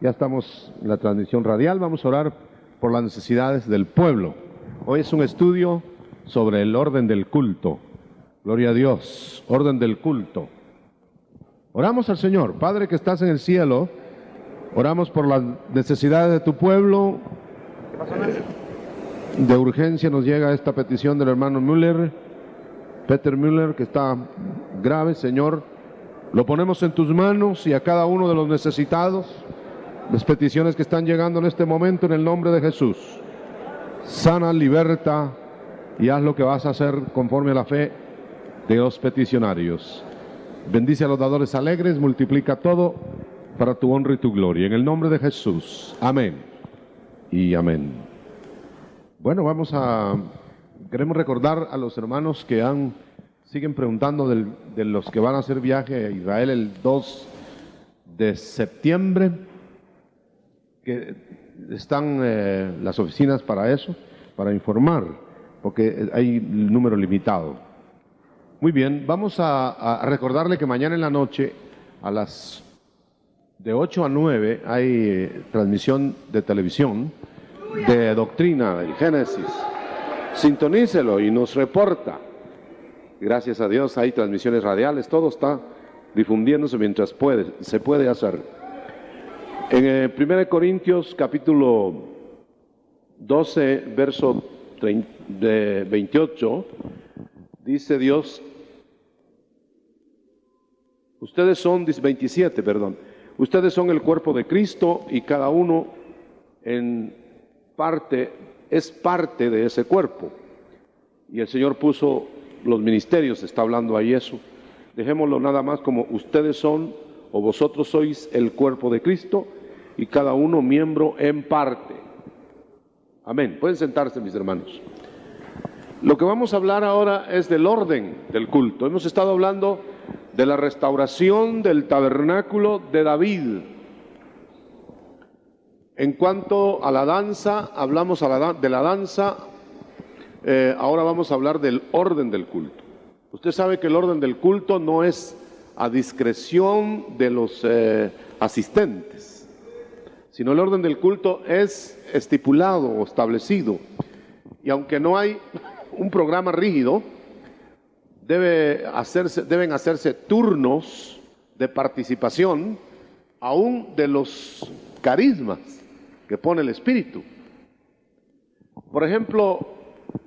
Ya estamos en la transmisión radial. Vamos a orar por las necesidades del pueblo. Hoy es un estudio sobre el orden del culto. Gloria a Dios, orden del culto. Oramos al Señor. Padre que estás en el cielo, oramos por las necesidades de tu pueblo. De urgencia nos llega esta petición del hermano Müller, Peter Müller, que está grave. Señor, lo ponemos en tus manos y a cada uno de los necesitados, las peticiones que están llegando en este momento, en el nombre de Jesús. Sana, liberta y haz lo que vas a hacer conforme a la fe de los peticionarios. Bendice a los dadores alegres, multiplica todo para tu honra y tu gloria. En el nombre de Jesús. Amén y amén. Bueno, queremos recordar a los hermanos que siguen preguntando de los que van a hacer viaje a Israel el 2 de septiembre, que están las oficinas para eso, para informar, porque hay un número limitado. Muy bien, vamos a recordarle que mañana en la noche, de 8 a 9, hay transmisión de televisión de doctrina, de Génesis. Sintonícelo y nos reporta. Gracias a Dios hay transmisiones radiales, todo está difundiéndose mientras se puede hacer. En 1 Corintios capítulo 12, verso 28, dice Dios, ustedes son el cuerpo de Cristo y cada uno es parte de ese cuerpo. Y el Señor puso los ministerios, está hablando ahí eso. Dejémoslo nada más como ustedes son o vosotros sois el cuerpo de Cristo y cada uno miembro en parte. Amén. Pueden sentarse, mis hermanos. Lo que vamos a hablar ahora es del orden del culto. Hemos estado hablando de la restauración del tabernáculo de David. En cuanto a la danza, hablamos de la danza. Ahora vamos a hablar del orden del culto. Usted sabe que el orden del culto no es a discreción de los asistentes, sino el orden del culto es estipulado o establecido. Y aunque no hay un programa rígido, deben hacerse turnos de participación, aún de los carismas que pone el Espíritu. Por ejemplo,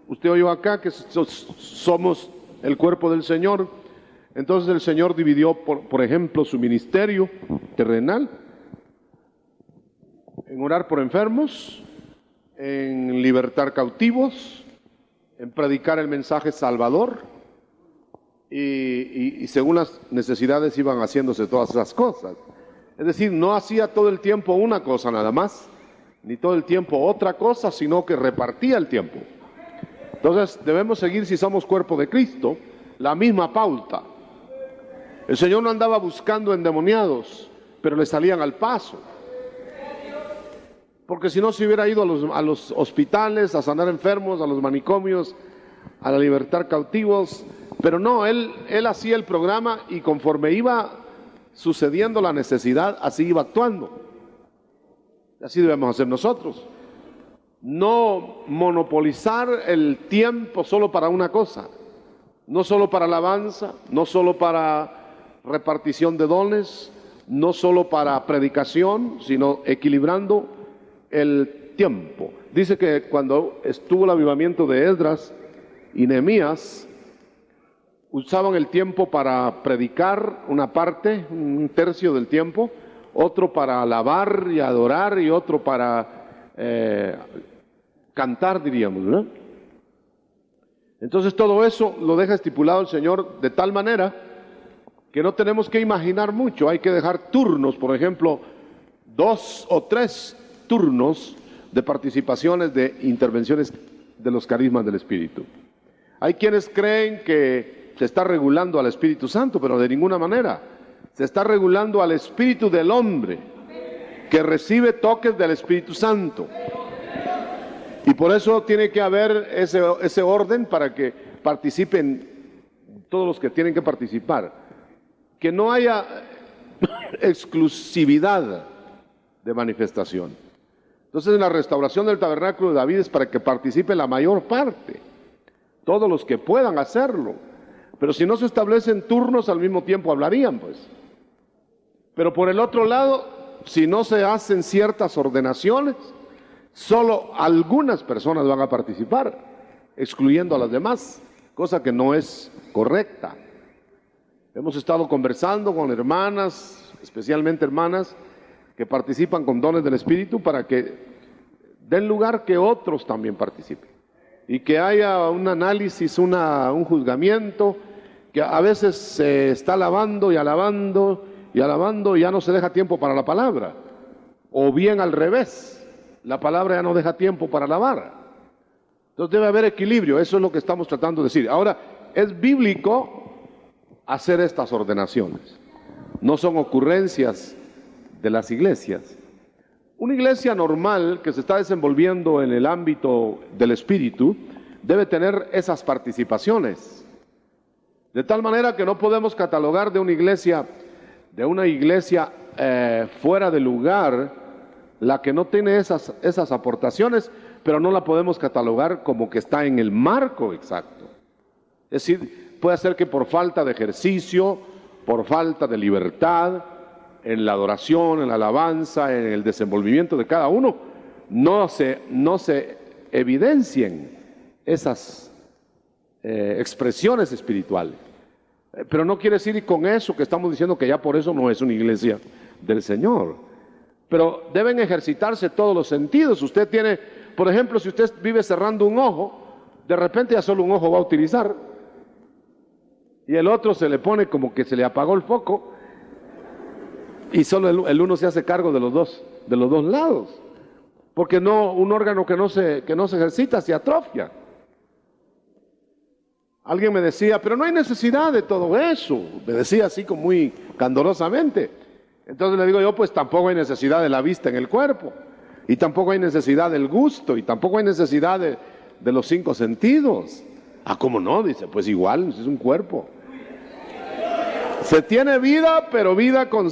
usted oyó acá que somos el cuerpo del Señor. Entonces el Señor dividió, por ejemplo, su ministerio terrenal en orar por enfermos, en libertar cautivos, en predicar el mensaje salvador, y según las necesidades iban haciéndose todas esas cosas. Es decir, no hacía todo el tiempo una cosa nada más, ni todo el tiempo otra cosa, sino que repartía el tiempo. Entonces debemos seguir, si somos cuerpo de Cristo, la misma pauta. El Señor no andaba buscando endemoniados, pero le salían al paso. Porque si no, se hubiera ido a los hospitales, a sanar enfermos, a los manicomios, a libertar cautivos. Pero no, él hacía el programa y conforme iba sucediendo la necesidad, así iba actuando. Así debemos hacer nosotros. No monopolizar el tiempo solo para una cosa. No solo para alabanza, no solo para repartición de dones, no solo para predicación, sino equilibrando el tiempo. Dice que cuando estuvo el avivamiento de Esdras y Nehemías, usaban el tiempo para predicar una parte, un tercio del tiempo, otro para alabar y adorar y otro para cantar, diríamos, ¿no? Entonces todo eso lo deja estipulado el Señor de tal manera que no tenemos que imaginar mucho. Hay que dejar turnos, por ejemplo, 2 o 3 turnos de participaciones, de intervenciones de los carismas del Espíritu. Hay quienes creen que se está regulando al Espíritu Santo, pero de ninguna manera. Se está regulando al espíritu del hombre, que recibe toques del Espíritu Santo. Y por eso tiene que haber ese orden para que participen todos los que tienen que participar. Que no haya exclusividad de manifestación. Entonces, en la restauración del tabernáculo de David es para que participe la mayor parte, todos los que puedan hacerlo. Pero si no se establecen turnos, al mismo tiempo hablarían, pues. Pero por el otro lado, si no se hacen ciertas ordenaciones, solo algunas personas van a participar, excluyendo a las demás, cosa que no es correcta. Hemos estado conversando con hermanas, especialmente hermanas, que participan con dones del Espíritu para que den lugar que otros también participen. Y que haya un análisis, un juzgamiento, que a veces se está alabando y alabando y alabando y ya no se deja tiempo para la palabra. O bien al revés, la palabra ya no deja tiempo para alabar. Entonces debe haber equilibrio, eso es lo que estamos tratando de decir. Ahora, es bíblico hacer estas ordenaciones. No son ocurrencias de las iglesias. Una iglesia normal que se está desenvolviendo en el ámbito del Espíritu debe tener esas participaciones. De tal manera que no podemos catalogar de una iglesia fuera de lugar, la que no tiene esas aportaciones, pero no la podemos catalogar como que está en el marco exacto. Es decir, puede ser que por falta de ejercicio, por falta de libertad, en la adoración, en la alabanza, en el desenvolvimiento de cada uno, no se evidencien esas expresiones espirituales. Pero no quiere decir con eso que estamos diciendo que ya por eso no es una iglesia del Señor. Pero deben ejercitarse todos los sentidos. Usted tiene, por ejemplo, si usted vive cerrando un ojo, de repente ya solo un ojo va a utilizar y el otro se le pone como que se le apagó el foco y solo el uno se hace cargo de los dos lados, porque un órgano que no se ejercita se atrofia. Alguien me decía, pero no hay necesidad de todo eso, me decía así como muy candorosamente. Entonces le digo yo, pues tampoco hay necesidad de la vista en el cuerpo, y tampoco hay necesidad del gusto, y tampoco hay necesidad de los 5 sentidos. Ah, ¿cómo no? Dice, pues igual, es un cuerpo. Se tiene vida, pero vida con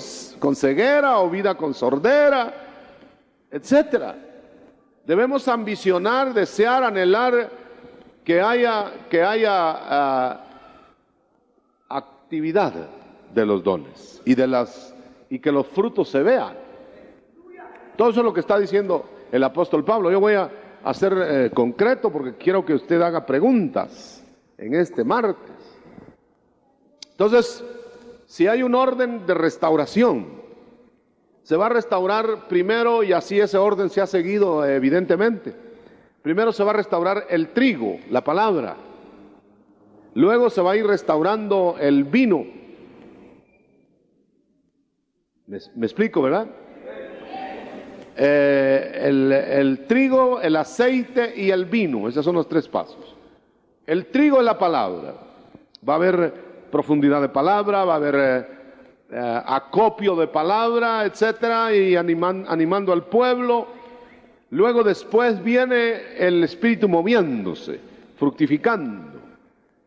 ceguera o vida con sordera, etcétera. Debemos ambicionar, desear, anhelar que haya actividad de los dones y que los frutos se vean. Todo eso es lo que está diciendo el apóstol Pablo. Yo voy a ser concreto porque quiero que usted haga preguntas en este martes. Entonces, si hay un orden de restauración, se va a restaurar primero, y así ese orden se ha seguido evidentemente. Primero se va a restaurar el trigo, la palabra. Luego se va a ir restaurando el vino. ¿Me explico, verdad? El trigo, el aceite y el vino, esos son los 3 pasos. El trigo es la palabra. Va a haber profundidad de palabra, va a haber acopio de palabra, etcétera, y animando al pueblo. Luego después viene el Espíritu moviéndose, fructificando.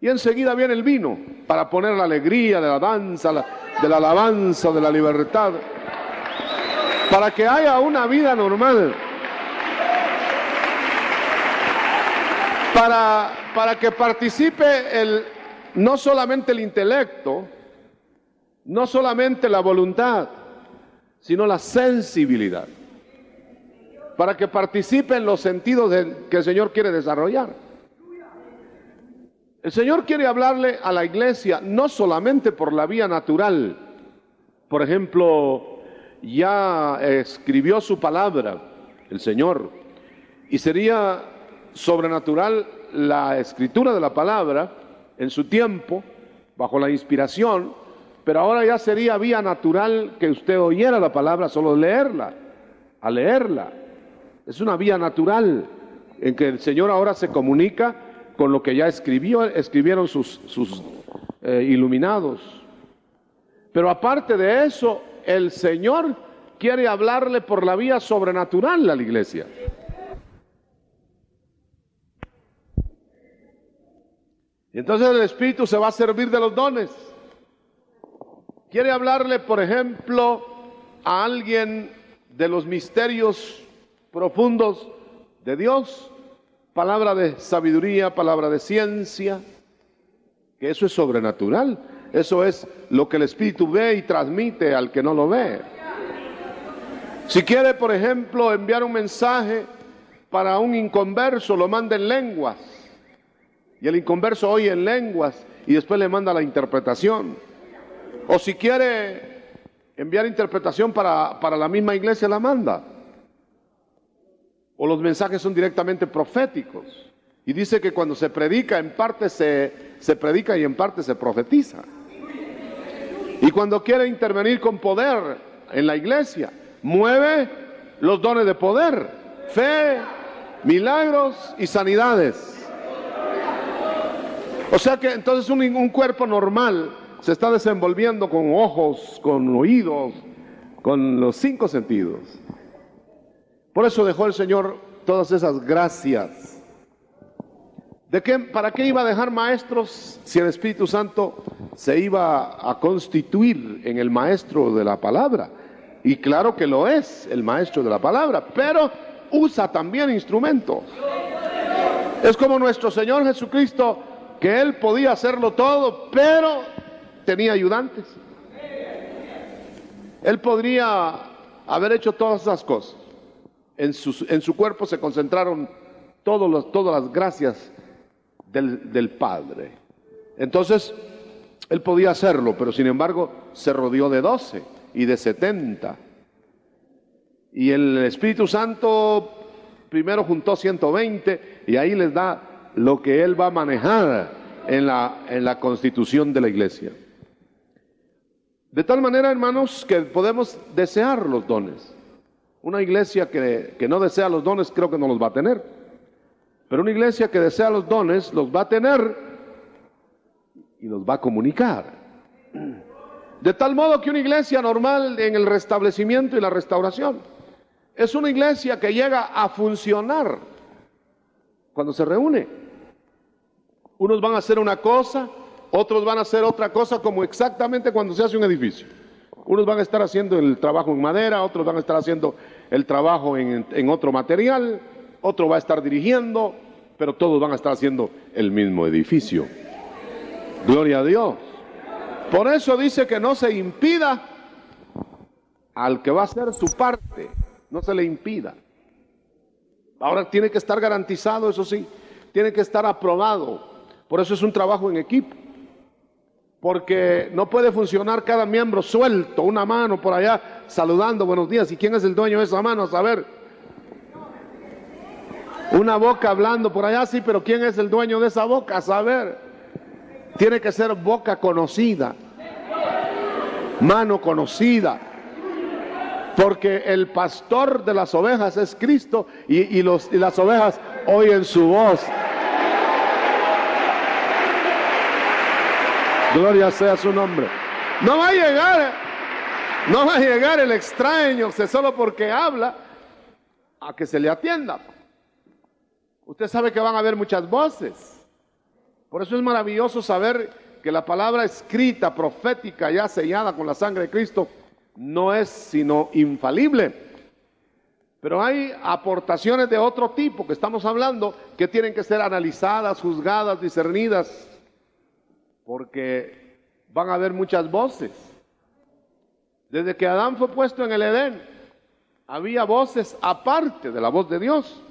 Y enseguida viene el vino para poner la alegría de la danza, de la alabanza, de la libertad. Para que haya una vida normal. Para que participe no solamente el intelecto, no solamente la voluntad, sino la sensibilidad. Para que participen los sentidos que el Señor quiere desarrollar. El Señor quiere hablarle a la iglesia no solamente por la vía natural. Por ejemplo, ya escribió su palabra el Señor, y sería sobrenatural la escritura de la palabra en su tiempo, bajo la inspiración, pero ahora ya sería vía natural que usted oyera la palabra, solo leerla, a leerla. Es una vía natural en que el Señor ahora se comunica con lo que ya escribieron sus iluminados. Pero aparte de eso, el Señor quiere hablarle por la vía sobrenatural a la iglesia. Y entonces el Espíritu se va a servir de los dones. Quiere hablarle, por ejemplo, a alguien de los misterios profundos de Dios, palabra de sabiduría, palabra de ciencia, que eso es sobrenatural. Eso es lo que el Espíritu ve y transmite al que no lo ve. Si quiere, por ejemplo, enviar un mensaje para un inconverso, lo manda en lenguas, y el inconverso oye en lenguas y después le manda la interpretación. O si quiere enviar interpretación para la misma iglesia, la manda. O los mensajes son directamente proféticos. Y dice que cuando se predica, en parte se predica y en parte se profetiza. Y cuando quiere intervenir con poder en la iglesia, mueve los dones de poder, fe, milagros y sanidades. O sea que entonces un cuerpo normal se está desenvolviendo con ojos, con oídos, con los 5 sentidos. Por eso dejó el Señor todas esas gracias. ¿Para qué iba a dejar maestros si el Espíritu Santo se iba a constituir en el maestro de la palabra? Y claro que lo es, el maestro de la palabra, pero usa también instrumentos. Es como nuestro Señor Jesucristo, que Él podía hacerlo todo, pero tenía ayudantes. Él podría haber hecho todas esas cosas. En su cuerpo se concentraron todas las gracias del Padre. Entonces, Él podía hacerlo, pero sin embargo se rodeó de 12 y de 70. Y el Espíritu Santo primero juntó 120 y ahí les da lo que Él va a manejar en la constitución de la iglesia. De tal manera, hermanos, que podemos desear los dones. Una iglesia que no desea los dones, creo que no los va a tener. Pero una iglesia que desea los dones, los va a tener y los va a comunicar. De tal modo que una iglesia normal en el restablecimiento y la restauración es una iglesia que llega a funcionar cuando se reúne. Unos van a hacer una cosa, otros van a hacer otra cosa, como exactamente cuando se hace un edificio. Unos van a estar haciendo el trabajo en madera, otros van a estar haciendo el trabajo en otro material, otro va a estar dirigiendo, pero todos van a estar haciendo el mismo edificio. Gloria a Dios. Por eso dice que no se impida al que va a hacer su parte, no se le impida. Ahora tiene que estar garantizado, eso sí, tiene que estar aprobado. Por eso es un trabajo en equipo. Porque no puede funcionar cada miembro suelto, una mano por allá saludando, buenos días. ¿Y quién es el dueño de esa mano? A saber. Una boca hablando por allá, sí, pero ¿quién es el dueño de esa boca? A saber. Tiene que ser boca conocida, mano conocida. Porque el pastor de las ovejas es Cristo y las ovejas oyen su voz. Gloria sea su nombre. No va a llegar el extraño solo porque habla a que se le atienda. Usted sabe que van a haber muchas voces. Por eso es maravilloso saber que la palabra escrita, profética, ya sellada con la sangre de Cristo, no es sino infalible. Pero hay aportaciones de otro tipo que estamos hablando que tienen que ser analizadas, juzgadas, discernidas. Porque van a haber muchas voces. Desde que Adán fue puesto en el Edén, había voces aparte de la voz de Dios.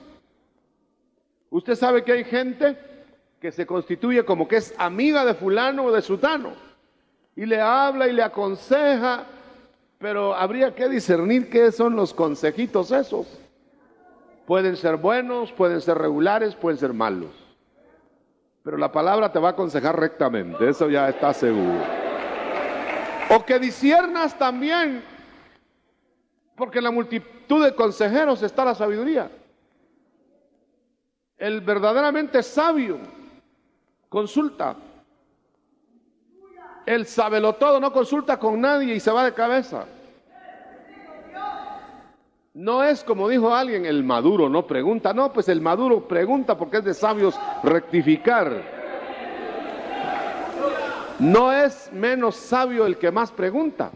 Usted sabe que hay gente que se constituye como que es amiga de fulano o de sutano, y le habla y le aconseja, pero habría que discernir qué son los consejitos esos. Pueden ser buenos, pueden ser regulares, pueden ser malos. Pero la palabra te va a aconsejar rectamente, eso ya está seguro. O que disciernas también, porque en la multitud de consejeros está la sabiduría. El verdaderamente sabio consulta. El sabelotodo no consulta con nadie y se va de cabeza. No es como dijo alguien, el maduro no pregunta. No, pues el maduro pregunta porque es de sabios rectificar. No es menos sabio el que más pregunta.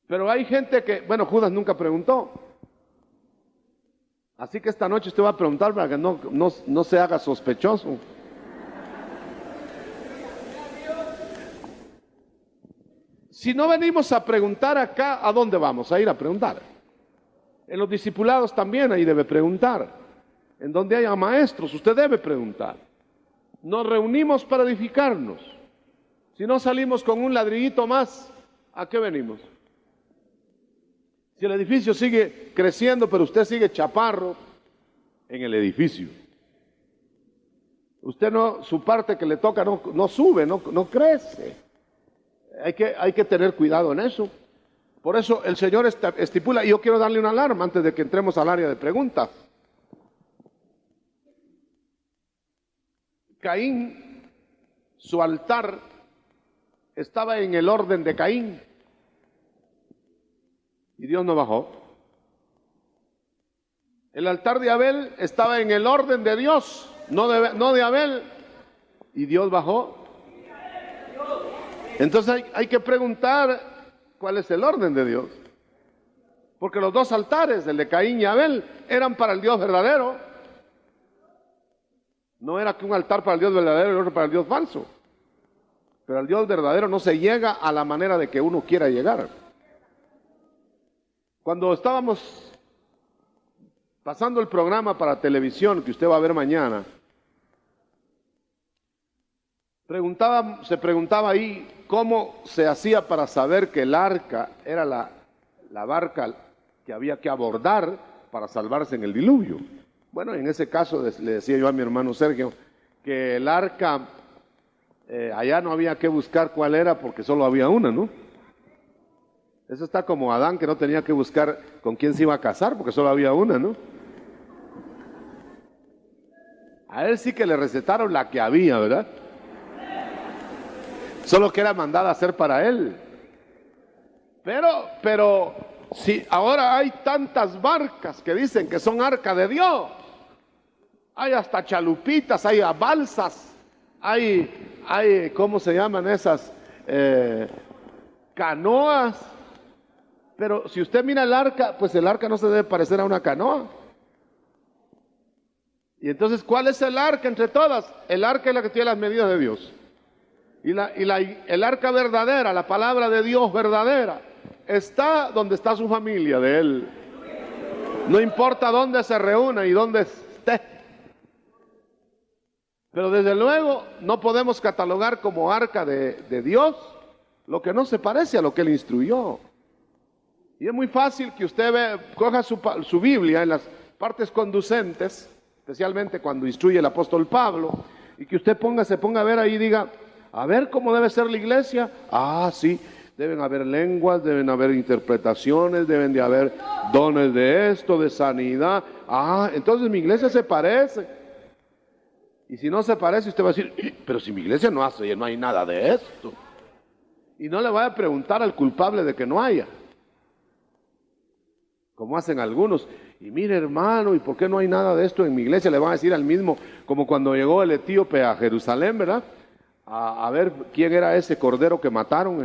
Pero hay gente que, bueno, Judas nunca preguntó. Así que esta noche usted va a preguntar para que no se haga sospechoso. Si no venimos a preguntar acá, ¿a dónde vamos a ir a preguntar? En los discipulados también ahí debe preguntar. En donde haya maestros, usted debe preguntar. Nos reunimos para edificarnos. Si no salimos con un ladrillito más, ¿a qué venimos? Si el edificio sigue creciendo, pero usted sigue chaparro en el edificio. Usted no, su parte que le toca no sube, no crece. Hay que tener cuidado en eso. Por eso el Señor estipula, y yo quiero darle una alarma antes de que entremos al área de preguntas. Caín, su altar estaba en el orden de Caín. Y Dios no bajó. El altar de Abel estaba en el orden de Dios, no de Abel. Y Dios bajó. Entonces hay que preguntar cuál es el orden de Dios. Porque los dos altares, el de Caín y Abel, eran para el Dios verdadero. No era que un altar para el Dios verdadero y el otro para el Dios falso. Pero al Dios verdadero no se llega a la manera de que uno quiera llegar. Cuando estábamos pasando el programa para televisión, que usted va a ver mañana, se preguntaba ahí cómo se hacía para saber que el arca era la barca que había que abordar para salvarse en el diluvio. Bueno, en ese caso le decía yo a mi hermano Sergio que el arca, allá no había que buscar cuál era porque solo había una, ¿no? Eso está como Adán, que no tenía que buscar con quién se iba a casar porque solo había una, ¿no? A él sí que le recetaron la que había, ¿verdad? Solo que era mandada a hacer para él. Pero si ahora hay tantas barcas que dicen que son arca de Dios, hay hasta chalupitas, hay balsas, hay ¿cómo se llaman esas? Canoas. Pero si usted mira el arca, pues el arca no se debe parecer a una canoa. Y entonces, ¿cuál es el arca entre todas? El arca es la que tiene las medidas de Dios. Y el arca verdadera, la palabra de Dios verdadera, está donde está su familia de Él. No importa dónde se reúna y dónde esté. Pero desde luego no podemos catalogar como arca de Dios lo que no se parece a lo que Él instruyó. Y es muy fácil que usted coja su Biblia en las partes conducentes, especialmente cuando instruye el apóstol Pablo, y que usted se ponga a ver ahí y diga, a ver cómo debe ser la iglesia. Ah, sí, deben haber lenguas, deben haber interpretaciones, deben de haber dones de esto, de sanidad. Ah, entonces mi iglesia se parece. Y si no se parece, usted va a decir, pero si mi iglesia no hace, no hay nada de esto. Y no le vaya a preguntar al culpable de que no haya, como hacen algunos. Y mire, hermano, ¿y por qué no hay nada de esto en mi iglesia? Le van a decir al mismo, como cuando llegó el etíope a Jerusalén, ¿verdad? A ver quién era ese cordero que mataron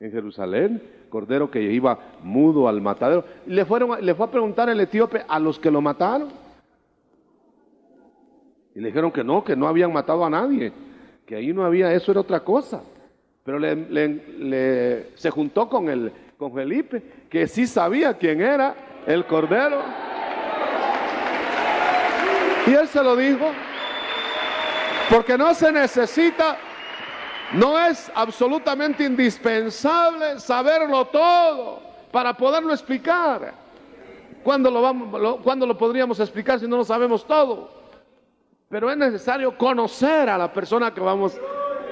en Jerusalén, cordero que iba mudo al matadero. Y le fue a preguntar el etíope a los que lo mataron. Y le dijeron que no habían matado a nadie, que ahí no había, eso era otra cosa. Pero se juntó con Felipe, que sí sabía quién era el cordero. Y él se lo dijo, porque no se necesita, no es absolutamente indispensable saberlo todo para poderlo explicar. ¿Cuándo lo podríamos explicar si no lo sabemos todo? Pero es necesario conocer a la persona que vamos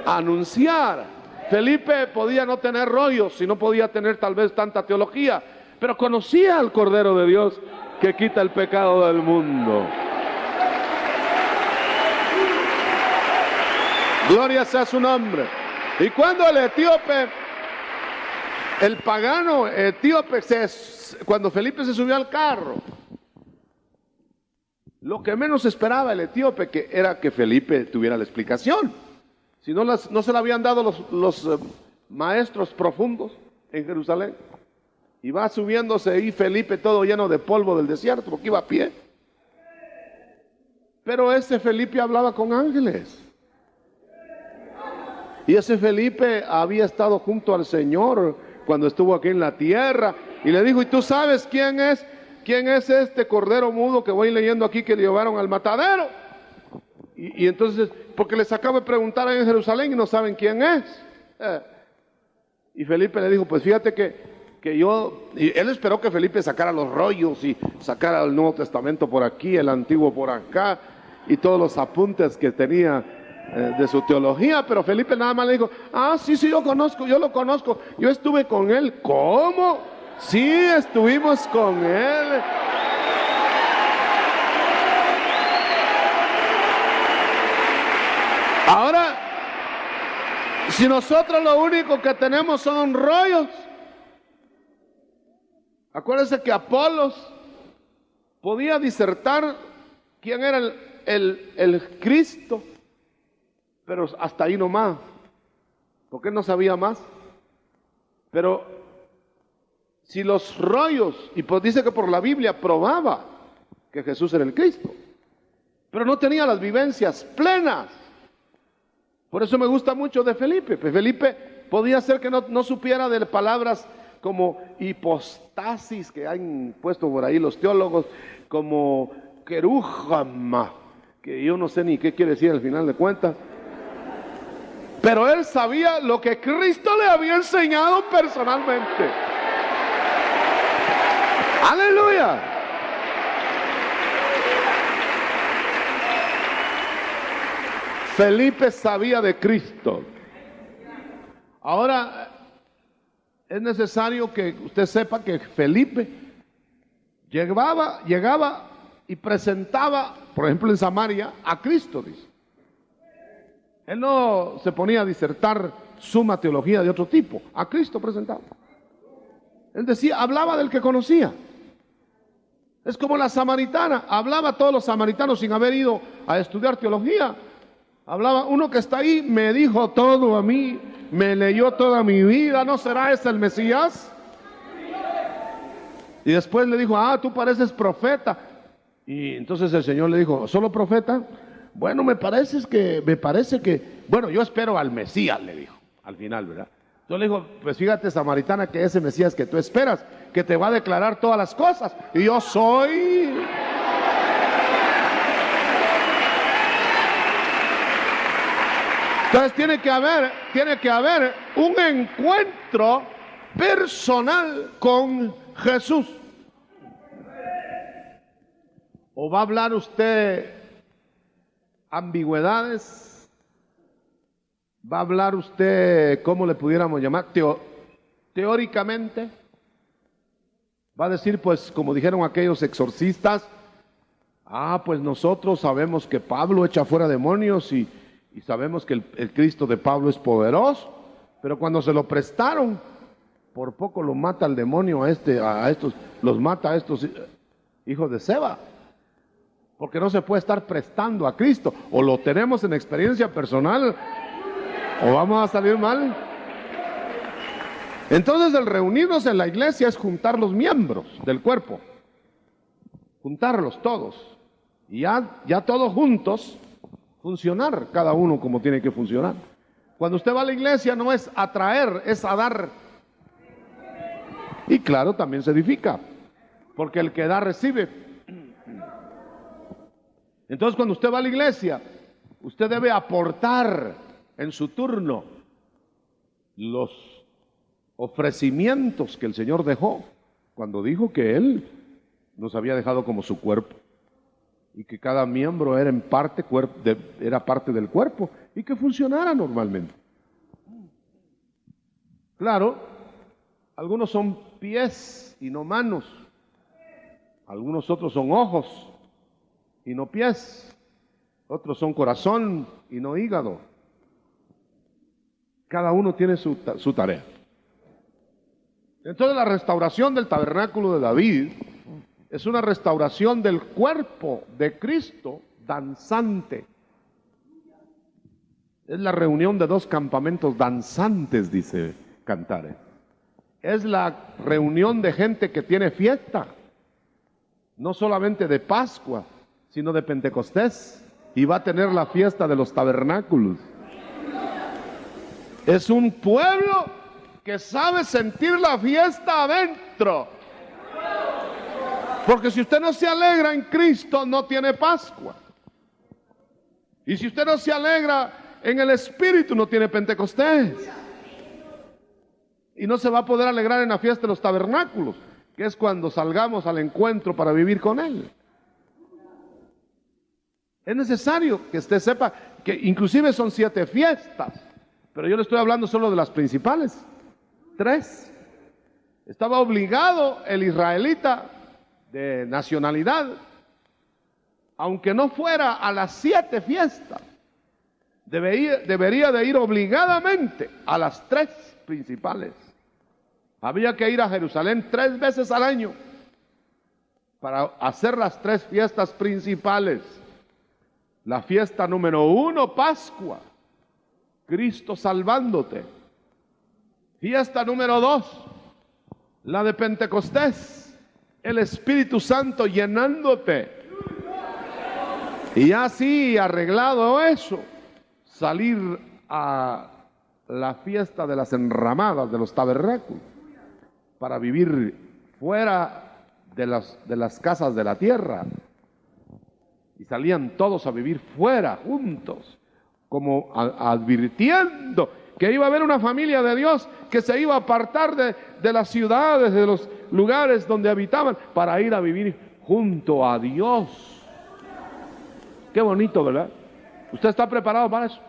a anunciar. Felipe podía no tener rollos y no podía tener tal vez tanta teología, pero conocía al Cordero de Dios que quita el pecado del mundo. Gloria sea su nombre. Y cuando el etíope, el pagano etíope, cuando Felipe se subió al carro, lo que menos esperaba el etíope era que Felipe tuviera la explicación. Si no se la habían dado los maestros profundos, en Jerusalén. Y va subiéndose ahí Felipe todo lleno de polvo del desierto, porque iba a pie. Pero ese Felipe hablaba con ángeles. Y ese Felipe había estado junto al Señor cuando estuvo aquí en la tierra. Y le dijo, ¿y tú sabes quién es? ¿Quién es este cordero mudo que voy leyendo aquí que le llevaron al matadero? Y entonces, porque les acabo de preguntar ahí en Jerusalén y no saben quién es. Y Felipe le dijo, pues fíjate que yo... Y él esperó que Felipe sacara los rollos y sacara el Nuevo Testamento por aquí, el Antiguo por acá, y todos los apuntes que tenía de su teología, pero Felipe nada más le dijo, sí, yo lo conozco, yo estuve con él. ¿Cómo? Sí, estuvimos con él. Ahora, si nosotros lo único que tenemos son rollos, acuérdense que Apolos podía disertar quién era el Cristo, pero hasta ahí nomás, porque él no sabía más. Pero si los rollos, y pues dice que por la Biblia probaba que Jesús era el Cristo, pero no tenía las vivencias plenas. Por eso me gusta mucho de Felipe. Felipe podía ser que no supiera de palabras como hipostasis, que han puesto por ahí los teólogos, como querújama, que yo no sé ni qué quiere decir al final de cuentas. Pero él sabía lo que Cristo le había enseñado personalmente. ¡Aleluya! Felipe sabía de Cristo. Ahora, es necesario que usted sepa que Felipe llegaba y presentaba, por ejemplo en Samaria, a Cristo, dice. Él no se ponía a disertar suma teología de otro tipo, a Cristo presentaba. Él decía, hablaba del que conocía. Es como la samaritana, hablaba a todos los samaritanos sin haber ido a estudiar teología. Hablaba, uno que está ahí me dijo todo a mí, me leyó toda mi vida, ¿no será ese el Mesías? Y después le dijo, tú pareces profeta. Y entonces el Señor le dijo, ¿solo profeta? Bueno, me parece que, bueno, yo espero al Mesías, le dijo, al final, ¿verdad? Yo le digo, pues fíjate, samaritana, que ese Mesías que tú esperas, que te va a declarar todas las cosas, y yo soy. Entonces tiene que haber un encuentro personal con Jesús. ¿O va a hablar usted ambigüedades? ¿Va a hablar usted, cómo le pudiéramos llamar? Teóricamente. Va a decir, pues, como dijeron aquellos exorcistas, pues nosotros sabemos que Pablo echa fuera demonios y sabemos que el Cristo de Pablo es poderoso, pero cuando se lo prestaron, por poco lo mata el demonio los mata a estos hijos de Seba. Porque no se puede estar prestando a Cristo. O lo tenemos en experiencia personal, o vamos a salir mal. Entonces el reunirnos en la iglesia es juntar los miembros del cuerpo. Juntarlos todos. Y ya todos juntos, funcionar cada uno como tiene que funcionar. Cuando usted va a la iglesia no es a traer, es a dar. Y claro, también se edifica. Porque el que da recibe. Entonces cuando usted va a la iglesia, usted debe aportar en su turno los ofrecimientos que el Señor dejó cuando dijo que Él nos había dejado como su cuerpo y que cada miembro era era parte del cuerpo y que funcionara normalmente. Claro, algunos son pies y no manos, algunos otros son ojos y no pies, otros son corazón y no hígado. Cada uno tiene su tarea. Entonces la restauración del tabernáculo de David es una restauración del cuerpo de Cristo danzante. Es la reunión de dos campamentos danzantes, dice Cantares, es la reunión de gente que tiene fiesta, no solamente de Pascua, sino de Pentecostés, y va a tener la fiesta de los tabernáculos. Es un pueblo que sabe sentir la fiesta adentro. Porque si usted no se alegra en Cristo, no tiene Pascua. Y si usted no se alegra en el Espíritu, no tiene Pentecostés. Y no se va a poder alegrar en la fiesta de los tabernáculos, que es cuando salgamos al encuentro para vivir con Él. Es necesario que usted sepa que inclusive son 7 fiestas, pero yo le estoy hablando solo de las principales. 3. Estaba obligado el israelita de nacionalidad, aunque no fuera a las 7 fiestas, debería de ir obligadamente a las 3 principales. Había que ir a Jerusalén 3 veces al año para hacer las 3 fiestas principales. La fiesta número 1, Pascua, Cristo salvándote. Fiesta número 2, la de Pentecostés, el Espíritu Santo llenándote. Y así, arreglado eso, salir a la fiesta de las enramadas, de los tabernáculos, para vivir fuera de las casas de la tierra. Y salían todos a vivir fuera, juntos, como advirtiendo que iba a haber una familia de Dios que se iba a apartar de las ciudades, de los lugares donde habitaban, para ir a vivir junto a Dios. Qué bonito, ¿verdad? ¿Usted está preparado para eso?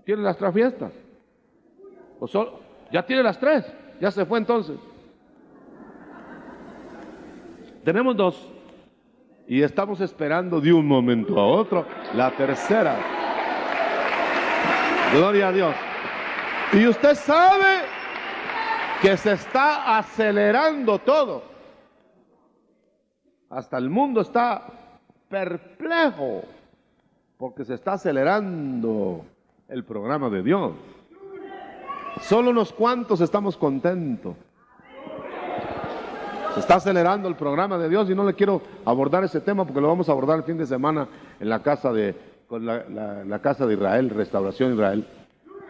¿Tiene las 3 fiestas? ¿O solo? ¿Ya tiene las 3? ¿Ya se fue entonces? Tenemos 2. Y estamos esperando de un momento a otro la tercera. Gloria a Dios. Y usted sabe que se está acelerando todo. Hasta el mundo está perplejo porque se está acelerando el programa de Dios. Solo unos cuantos estamos contentos. Se está acelerando el programa de Dios y no le quiero abordar ese tema porque lo vamos a abordar el fin de semana en la casa de casa de Israel, Restauración Israel,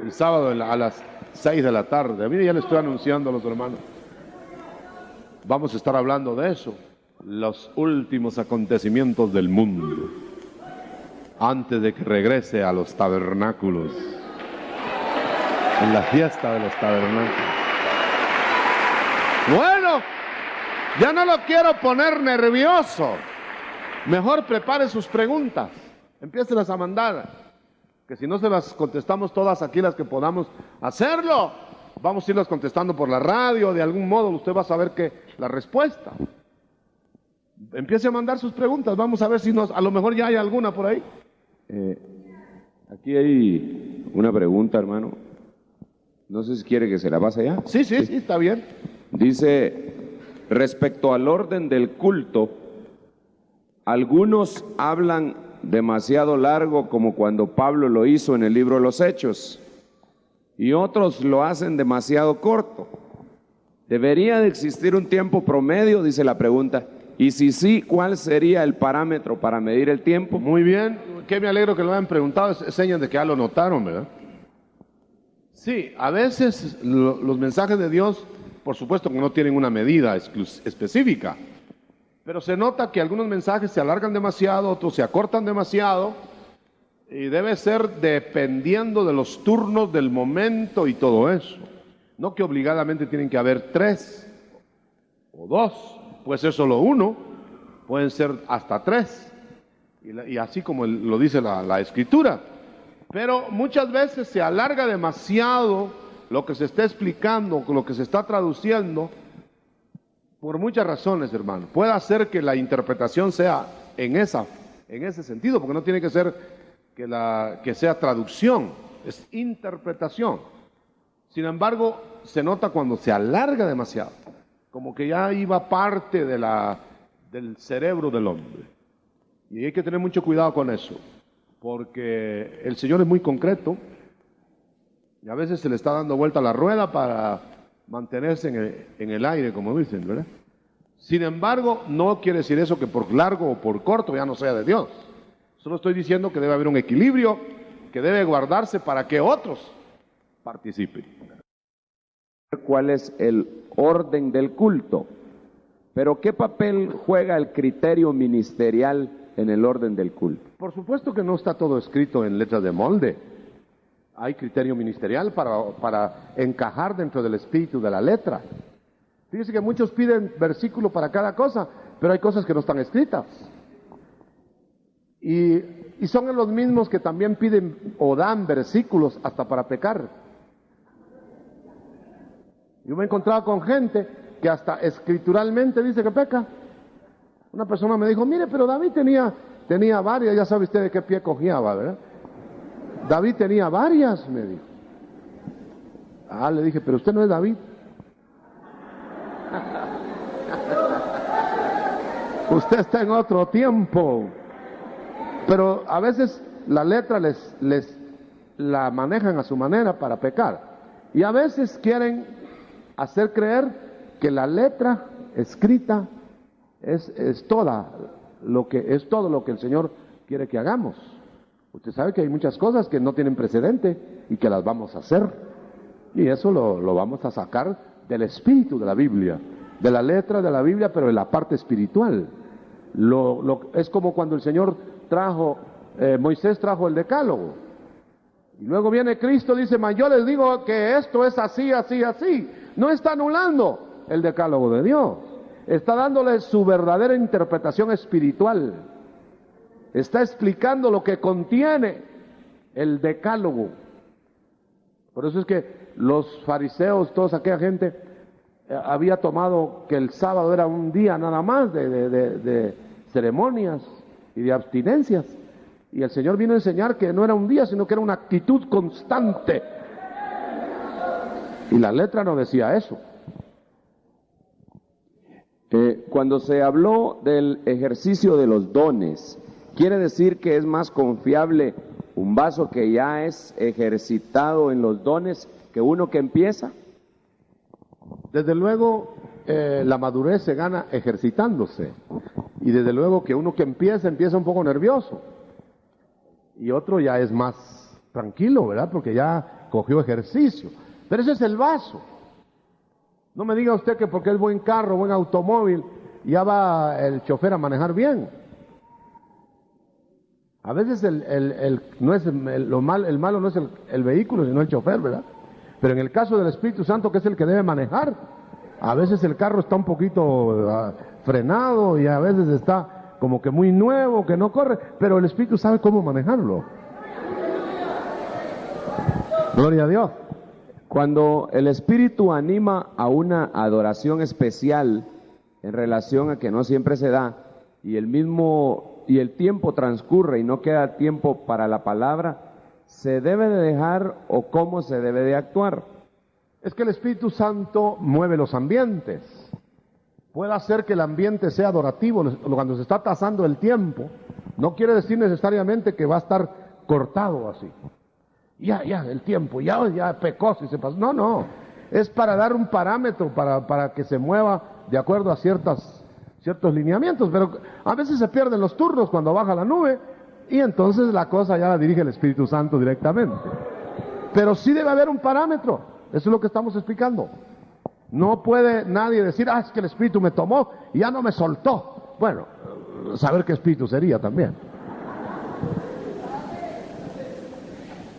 el sábado a las 6 de la tarde. Mire, ya le estoy anunciando a los hermanos. Vamos a estar hablando de eso, los últimos acontecimientos del mundo, antes de que regrese a los tabernáculos, en la fiesta de los tabernáculos. Bueno, ya no lo quiero poner nervioso. Mejor prepare sus preguntas. Empiécelas a mandar. Que si no se las contestamos todas aquí, las que podamos hacerlo, vamos a irlas contestando por la radio. De algún modo usted va a saber que la respuesta. Empiece a mandar sus preguntas. Vamos a ver si a lo mejor ya hay alguna por ahí. Aquí hay una pregunta, hermano. No sé si quiere que se la pase ya. Sí, está bien. Dice, respecto al orden del culto, algunos hablan demasiado largo, como cuando Pablo lo hizo en el libro de los Hechos, y otros lo hacen demasiado corto. ¿Debería de existir un tiempo promedio?, dice la pregunta. Y si sí, ¿cuál sería el parámetro para medir el tiempo? Muy bien, que me alegro que lo hayan preguntado, es señal de que ya lo notaron, ¿verdad? Sí, a veces los mensajes de Dios, por supuesto que no tienen una medida específica, pero se nota que algunos mensajes se alargan demasiado, otros se acortan demasiado, y debe ser dependiendo de los turnos del momento y todo eso. No que obligadamente tienen que haber 3 o 2, puede ser solo 1, pueden ser hasta 3, y así como lo dice la Escritura. Pero muchas veces se alarga demasiado lo que se está explicando, lo que se está traduciendo, por muchas razones, hermano. Puede hacer que la interpretación sea en ese sentido, porque no tiene que ser que sea traducción, es interpretación. Sin embargo, se nota cuando se alarga demasiado, como que ya iba parte del cerebro del hombre. Y hay que tener mucho cuidado con eso, porque el Señor es muy concreto y a veces se le está dando vuelta a la rueda para mantenerse en el aire, como dicen, ¿verdad? Sin embargo, no quiere decir eso que por largo o por corto ya no sea de Dios. Solo estoy diciendo que debe haber un equilibrio que debe guardarse para que otros participen. ¿Cuál es el orden del culto? Pero ¿qué papel juega el criterio ministerial en el orden del culto? Por supuesto que no está todo escrito en letras de molde. Hay criterio ministerial para encajar dentro del espíritu de la letra. Fíjese que muchos piden versículo para cada cosa, pero hay cosas que no están escritas. Y son los mismos que también piden o dan versículos hasta para pecar. Yo me he encontrado con gente que hasta escrituralmente dice que peca. Una persona me dijo, mire, pero David tenía varias, ya sabe usted de qué pie cojeaba, ¿verdad? David tenía varias, me dijo. Le dije, pero usted no es David. Usted está en otro tiempo. Pero a veces la letra les la manejan a su manera para pecar. Y a veces quieren hacer creer que la letra escrita es todo lo que el Señor quiere que hagamos. Usted sabe que hay muchas cosas que no tienen precedente y que las vamos a hacer. Y eso lo vamos a sacar del espíritu de la Biblia, de la letra de la Biblia, pero de la parte espiritual. Es como cuando el Señor Moisés trajo el decálogo. Y luego viene Cristo y dice, yo les digo que esto es así, así, así. No está anulando el decálogo de Dios. Está dándole su verdadera interpretación espiritual. Está explicando lo que contiene el decálogo. Por eso es que los fariseos, toda aquella gente, había tomado que el sábado era un día nada más de ceremonias y de abstinencias. Y el Señor vino a enseñar que no era un día, sino que era una actitud constante. Y la letra no decía eso. Cuando se habló del ejercicio de los dones, ¿quiere decir que es más confiable un vaso que ya es ejercitado en los dones que uno que empieza? Desde luego, la madurez se gana ejercitándose. Y desde luego que uno que empieza un poco nervioso. Y otro ya es más tranquilo, ¿verdad? Porque ya cogió ejercicio. Pero ese es el vaso. No me diga usted que porque es buen carro, buen automóvil, ya va el chofer a manejar bien. A veces el malo no es el vehículo, sino el chofer, ¿verdad? Pero en el caso del Espíritu Santo, que es el que debe manejar, a veces el carro está un poquito frenado y a veces está como que muy nuevo, que no corre, pero el Espíritu sabe cómo manejarlo. Gloria a Dios. Cuando el Espíritu anima a una adoración especial en relación a que no siempre se da, y el tiempo transcurre y no queda tiempo para la palabra, ¿se debe de dejar o cómo se debe de actuar? Es que el Espíritu Santo mueve los ambientes. Puede hacer que el ambiente sea adorativo cuando se está tasando el tiempo. No quiere decir necesariamente que va a estar cortado así. Ya, el tiempo, ya pecó si se pasó. No. Es para dar un parámetro, para que se mueva de acuerdo a ciertos lineamientos. Pero a veces se pierden los turnos cuando baja la nube y entonces la cosa ya la dirige el Espíritu Santo directamente. Pero sí debe haber un parámetro. Eso es lo que estamos explicando. No puede nadie decir, es que el Espíritu me tomó y ya no me soltó. Bueno, saber qué Espíritu sería también.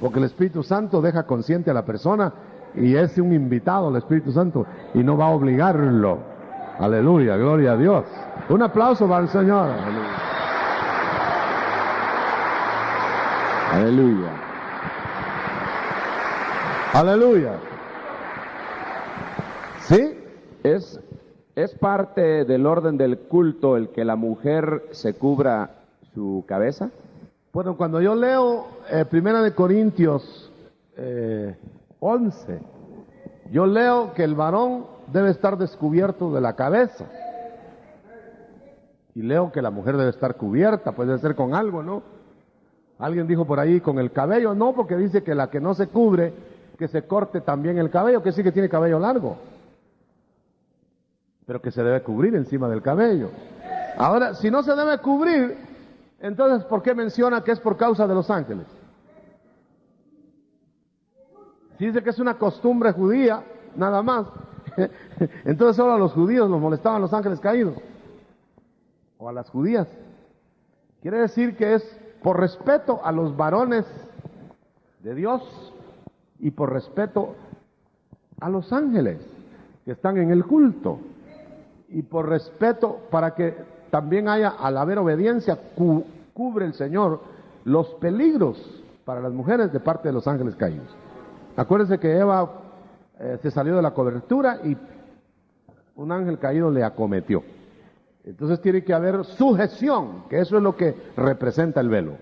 Porque el Espíritu Santo deja consciente a la persona y es un invitado al Espíritu Santo y no va a obligarlo. Aleluya, gloria a Dios. Un aplauso para el Señor. Aleluya. Aleluya. Sí, es parte del orden del culto el que la mujer se cubra su cabeza. Bueno, cuando yo leo 1 Corintios 11, yo leo que el varón debe estar descubierto de la cabeza. Y leo que la mujer debe estar cubierta, puede ser con algo, ¿no? Alguien dijo por ahí con el cabello, no, porque dice que la que no se cubre, que se corte también el cabello, que sí que tiene cabello largo. pero que se debe cubrir encima del cabello. Ahora, si no se debe cubrir, entonces ¿por qué menciona que es por causa de los ángeles? Si dice que es una costumbre judía, nada más, entonces solo a los judíos los molestaban los ángeles caídos, o a las judías. Quiere decir que es por respeto a los varones de Dios y por respeto a los ángeles que están en el culto, y por respeto para que también haya, al haber obediencia, cubre el Señor los peligros para las mujeres de parte de los ángeles caídos. Acuérdense que Eva se salió de la cobertura y un ángel caído le acometió. Entonces tiene que haber sujeción, que eso es lo que representa el velo.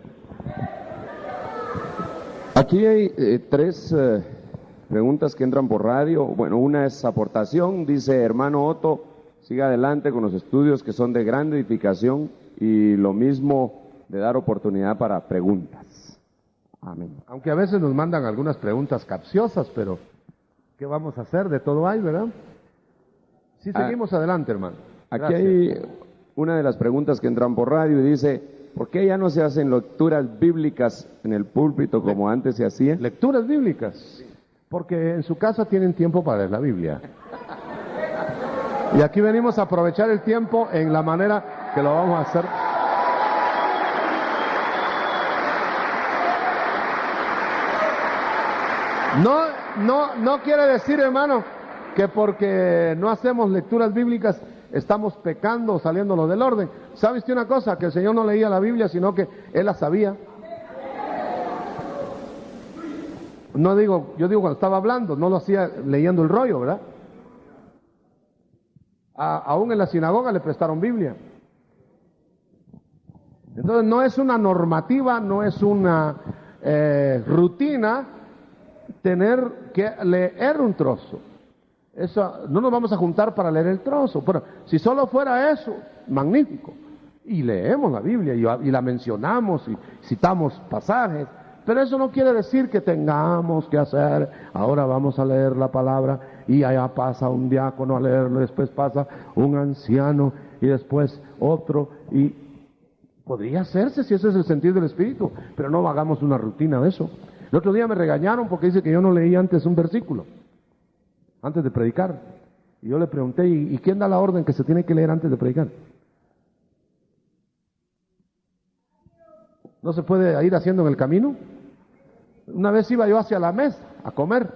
Aquí hay tres preguntas que entran por radio. Bueno, una es aportación. Dice: hermano Otto, siga adelante con los estudios que son de gran edificación, y lo mismo de dar oportunidad para preguntas. Amén. Aunque a veces nos mandan algunas preguntas capciosas, pero ¿qué vamos a hacer? De todo hay, ¿verdad? Sí, seguimos adelante, hermano. Aquí hay una de las preguntas que entran por radio y dice: ¿por qué ya no se hacen lecturas bíblicas en el púlpito como antes se hacía? ¿Lecturas bíblicas? Porque en su casa tienen tiempo para leer la Biblia. Y aquí venimos a aprovechar el tiempo en la manera que lo vamos a hacer. No quiere decir, hermano, que porque no hacemos lecturas bíblicas estamos pecando o saliéndonos del orden. ¿Sabe usted una cosa? Que el Señor no leía la Biblia, sino que Él la sabía. Yo digo cuando estaba hablando, no lo hacía leyendo el rollo, ¿verdad? Aún en la sinagoga le prestaron Biblia. Entonces no es una normativa, no es una rutina tener que leer un trozo. Eso, no nos vamos a juntar para leer el trozo. Pero si solo fuera eso, magnífico. Y leemos la Biblia y la mencionamos y citamos pasajes. Pero eso no quiere decir que tengamos que hacer, ahora vamos a leer la palabra y allá pasa un diácono a leerlo, después pasa un anciano y después otro. Y podría hacerse si ese es el sentido del Espíritu, pero no hagamos una rutina de eso. El otro día me regañaron porque dice que yo no leí antes un versículo, antes de predicar. Y yo le pregunté: ¿y quién da la orden que se tiene que leer antes de predicar? ¿No se puede ir haciendo en el camino? Una vez iba yo hacia la mesa a comer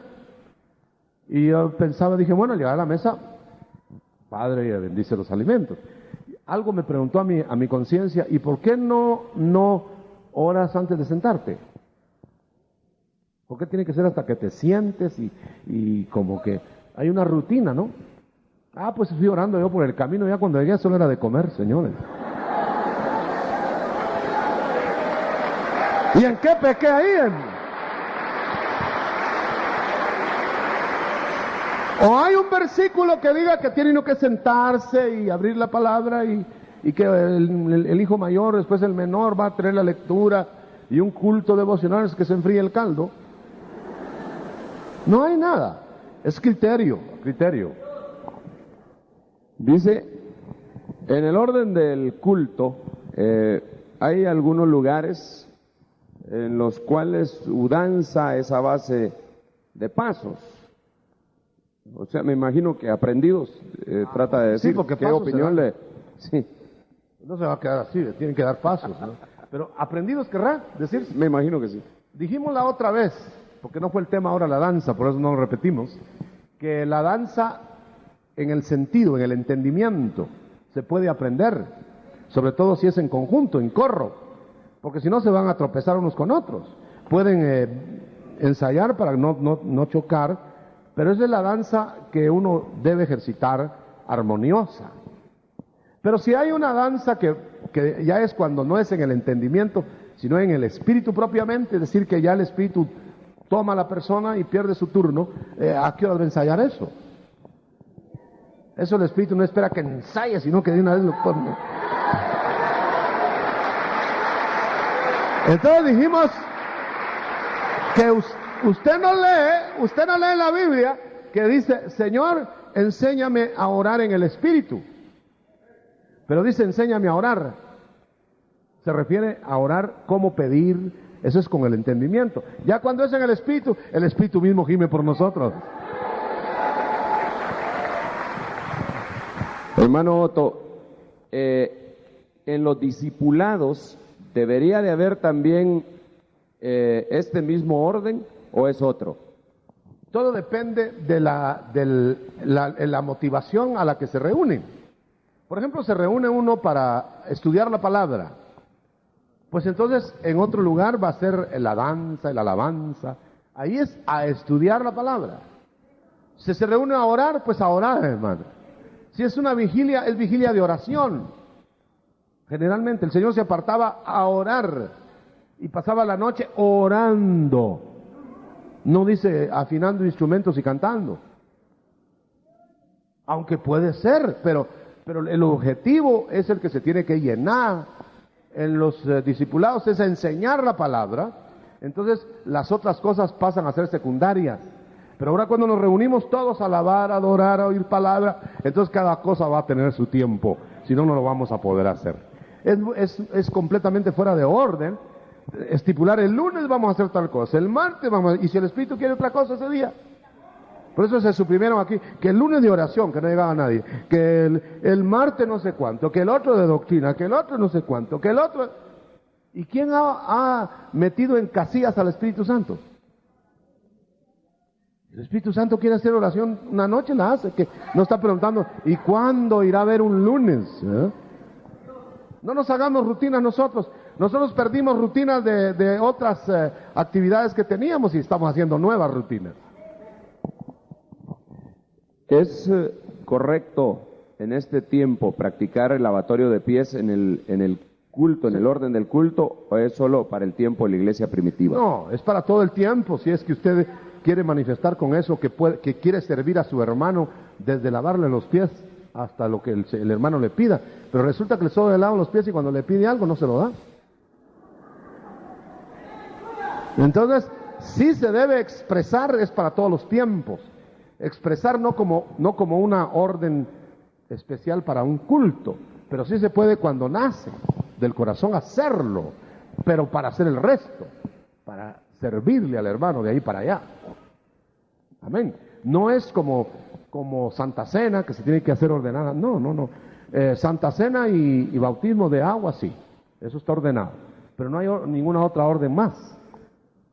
y yo pensaba, dije, bueno, al llegar a la mesa, Padre bendice los alimentos. Algo me preguntó a mi conciencia: ¿y por qué no oras antes de sentarte? ¿Por qué tiene que ser hasta que te sientes y como que hay una rutina, ¿no? Pues fui orando yo por el camino, ya cuando llegué solo era de comer, señores. ¿Y en qué pequé ahí? O hay un versículo que diga que tiene uno que sentarse y abrir la palabra y que el hijo mayor, después el menor, va a tener la lectura y un culto devocional, es que se enfríe el caldo. No hay nada, es criterio. Dice, en el orden del culto, hay algunos lugares en los cuales su danza es a base de pasos. O sea, me imagino que aprendidos, trata de decir, sí, porque ¿qué opinión le...? Sí. No se va a quedar así, tienen que dar pasos, ¿no? Pero aprendidos querrá decir. Me imagino que sí. Dijimos la otra vez, porque no fue el tema ahora la danza, por eso no lo repetimos, que la danza en el sentido, en el entendimiento, se puede aprender, sobre todo si es en conjunto, en corro, porque si no se van a tropezar unos con otros. Pueden ensayar para no chocar, pero esa es la danza que uno debe ejercitar armoniosa. Pero si hay una danza que ya es cuando no es en el entendimiento, sino en el espíritu propiamente, es decir, que ya el espíritu toma a la persona y pierde su turno, ¿a qué hora debe ensayar eso? Eso el espíritu no espera que ensaye, sino que de una vez lo pone. Entonces dijimos que usted no lee la Biblia que dice: Señor, enséñame a orar en el Espíritu. Pero dice, enséñame a orar. Se refiere a orar como pedir, eso es con el entendimiento. Ya cuando es en el Espíritu mismo gime por nosotros. Hermano Otto, en los discipulados debería de haber también este mismo orden, ¿o es otro? Todo depende de la motivación a la que se reúnen. Por ejemplo, se reúne uno para estudiar la palabra. Pues entonces en otro lugar va a ser la danza, la alabanza. Ahí es a estudiar la palabra. Si se reúne a orar, pues a orar, hermano. Si es una vigilia, es vigilia de oración. Generalmente el Señor se apartaba a orar y pasaba la noche orando. No dice afinando instrumentos y cantando. Aunque puede ser, pero el objetivo es el que se tiene que llenar en los discipulados, es enseñar la palabra. Entonces las otras cosas pasan a ser secundarias. Pero ahora cuando nos reunimos todos a alabar, a adorar, a oír palabra, entonces cada cosa va a tener su tiempo, si no, no lo vamos a poder hacer. Es completamente fuera de orden estipular el lunes vamos a hacer tal cosa, el martes vamos a, y si el Espíritu quiere otra cosa ese día. Por eso se suprimieron aquí, que el lunes de oración, que no llegaba nadie, que el martes no sé cuánto, que el otro de doctrina, que el otro no sé cuánto, que el otro... ¿Y quién ha metido en casillas al Espíritu Santo? El Espíritu Santo quiere hacer oración una noche, la hace, que no está preguntando, ¿y cuándo irá a haber un lunes? No nos hagamos rutinas nosotros. Nosotros perdimos rutinas de otras actividades que teníamos y estamos haciendo nuevas rutinas. ¿Es correcto en este tiempo practicar el lavatorio de pies en el culto, en el orden del culto, o es solo para el tiempo de la iglesia primitiva? No, es para todo el tiempo. Si es que usted quiere manifestar con eso que quiere servir a su hermano desde lavarle los pies hasta lo que el hermano le pida, pero resulta que le solo le lava los pies y cuando le pide algo no se lo da. Entonces, sí se debe expresar, es para todos los tiempos. Expresar no como una orden especial para un culto, pero sí se puede cuando nace del corazón hacerlo, pero para hacer el resto, para servirle al hermano de ahí para allá. Amén. No es como Santa Cena, que se tiene que hacer ordenada. No. Santa Cena y bautismo de agua, sí, eso está ordenado, pero no hay ninguna otra orden más.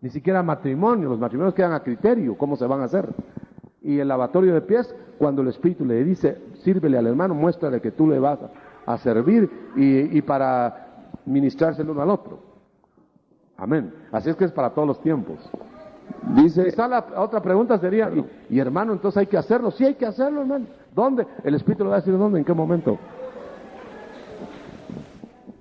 Ni siquiera matrimonio, los matrimonios quedan a criterio, cómo se van a hacer. Y el lavatorio de pies, cuando el Espíritu le dice, sírvele al hermano, muéstrale que tú le vas a servir y para ministrárselo uno al otro. Amén. Así es que es para todos los tiempos. Dice, quizá la otra pregunta sería, y hermano, entonces hay que hacerlo. Sí hay que hacerlo, hermano. ¿Dónde? El Espíritu le va a decir dónde, en qué momento.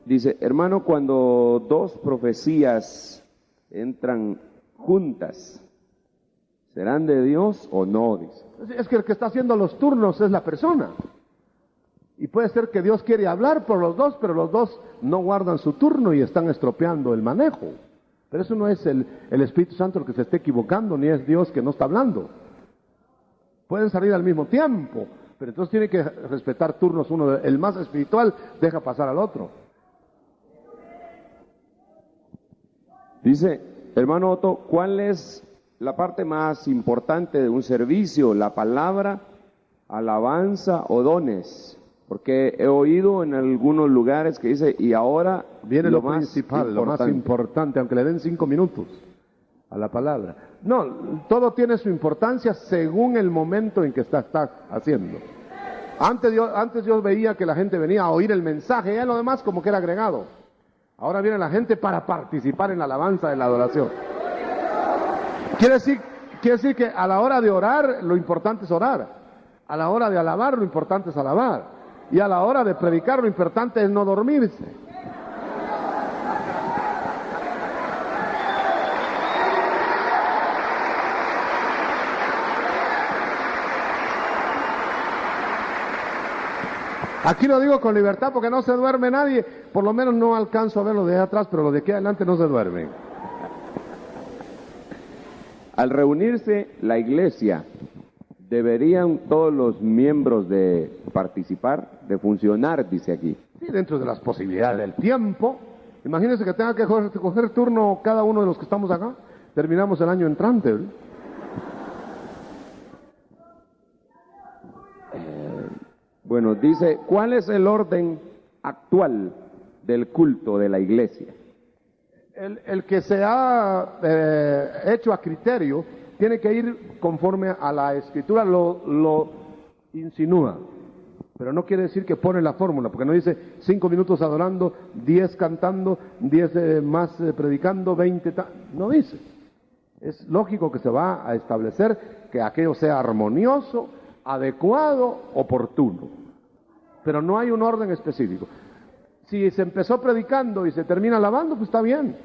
Dice, hermano, cuando dos profecías entran juntas, ¿serán de Dios o no? Dice. Es que el que está haciendo los turnos es la persona. Y puede ser que Dios quiere hablar por los dos, pero los dos no guardan su turno y están estropeando el manejo. Pero eso no es el Espíritu Santo el que se esté equivocando, ni es Dios que no está hablando. Pueden salir al mismo tiempo, pero entonces tiene que respetar turnos. Uno, el más espiritual, deja pasar al otro. Dice, hermano Otto, ¿cuál es la parte más importante de un servicio? ¿La palabra, alabanza o dones? Porque he oído en algunos lugares que dice, y ahora viene lo principal, lo más importante, aunque le den 5 minutos a la palabra. No, todo tiene su importancia según el momento en que está haciendo. Antes Dios veía que la gente venía a oír el mensaje, y lo demás como que era agregado. Ahora viene la gente para participar en la alabanza, en la adoración. Quiere decir que a la hora de orar, lo importante es orar. A la hora de alabar, lo importante es alabar. Y a la hora de predicar, lo importante es no dormirse. Aquí lo digo con libertad porque no se duerme nadie. Por lo menos no alcanzo a ver lo de atrás, pero lo de aquí adelante no se duermen. Al reunirse la iglesia, ¿Deberían todos los miembros de participar, de funcionar, dice aquí? Sí, dentro de las posibilidades del tiempo. Imagínense que tenga que coger turno cada uno de los que estamos acá. Terminamos el año entrante, ¿verdad? Bueno, dice, ¿cuál es el orden actual del culto de la iglesia? El que se ha hecho a criterio tiene que ir conforme a la Escritura, lo insinúa. Pero no quiere decir que pone la fórmula, porque no dice 5 minutos adorando, 10 cantando, 10 más predicando, 20... No dice. Es lógico que se va a establecer que aquello sea armonioso, adecuado, oportuno. Pero no hay un orden específico. Si se empezó predicando y se termina alabando, pues está bien,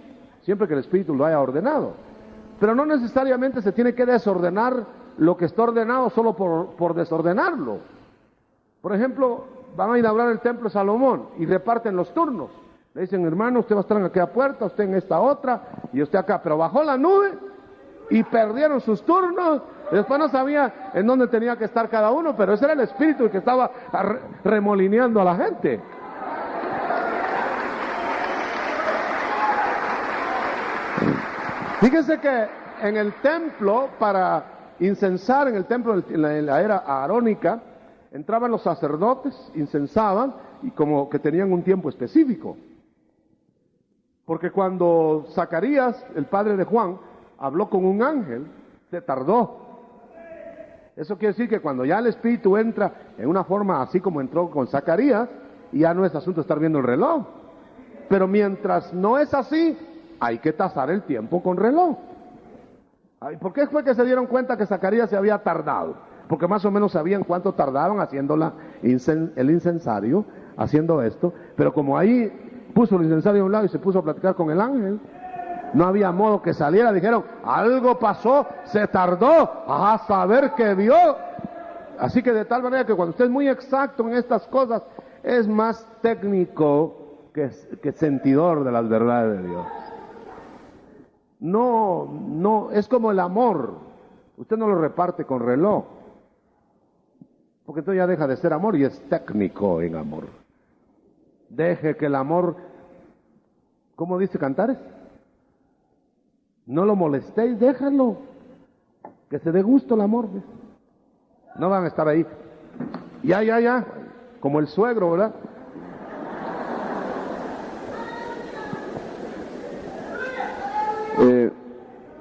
siempre que el Espíritu lo haya ordenado. Pero no necesariamente se tiene que desordenar lo que está ordenado solo por desordenarlo. Por ejemplo, van a inaugurar el templo de Salomón y reparten los turnos. Le dicen, hermano, usted va a estar en aquella puerta, usted en esta otra y usted acá. Pero bajó la nube y perdieron sus turnos. Después no sabía en dónde tenía que estar cada uno, pero ese era el Espíritu el que estaba remolineando a la gente. Fíjense que en el templo, para incensar, en el templo en la era arónica, entraban los sacerdotes, incensaban, y como que tenían un tiempo específico. Porque cuando Zacarías, el padre de Juan, habló con un ángel, se tardó. Eso quiere decir que cuando ya el Espíritu entra en una forma así como entró con Zacarías, ya no es asunto estar viendo el reloj. Pero mientras no es así, hay que tasar el tiempo con reloj. ¿Por qué fue que se dieron cuenta que Zacarías se había tardado? Porque más o menos sabían cuánto tardaban haciendo el incensario, haciendo esto. Pero como ahí puso el incensario a un lado y se puso a platicar con el ángel, no había modo que saliera. Dijeron, algo pasó, se tardó, a saber qué vio. Así que de tal manera que cuando usted es muy exacto en estas cosas, es más técnico que sentidor de las verdades de Dios. No, es como el amor. Usted no lo reparte con reloj, porque entonces ya deja de ser amor y es técnico en amor. Deje que el amor, ¿cómo dice Cantares? No lo molestéis, déjalo, que se dé gusto el amor. No van a estar ahí, ya, como el suegro, ¿verdad?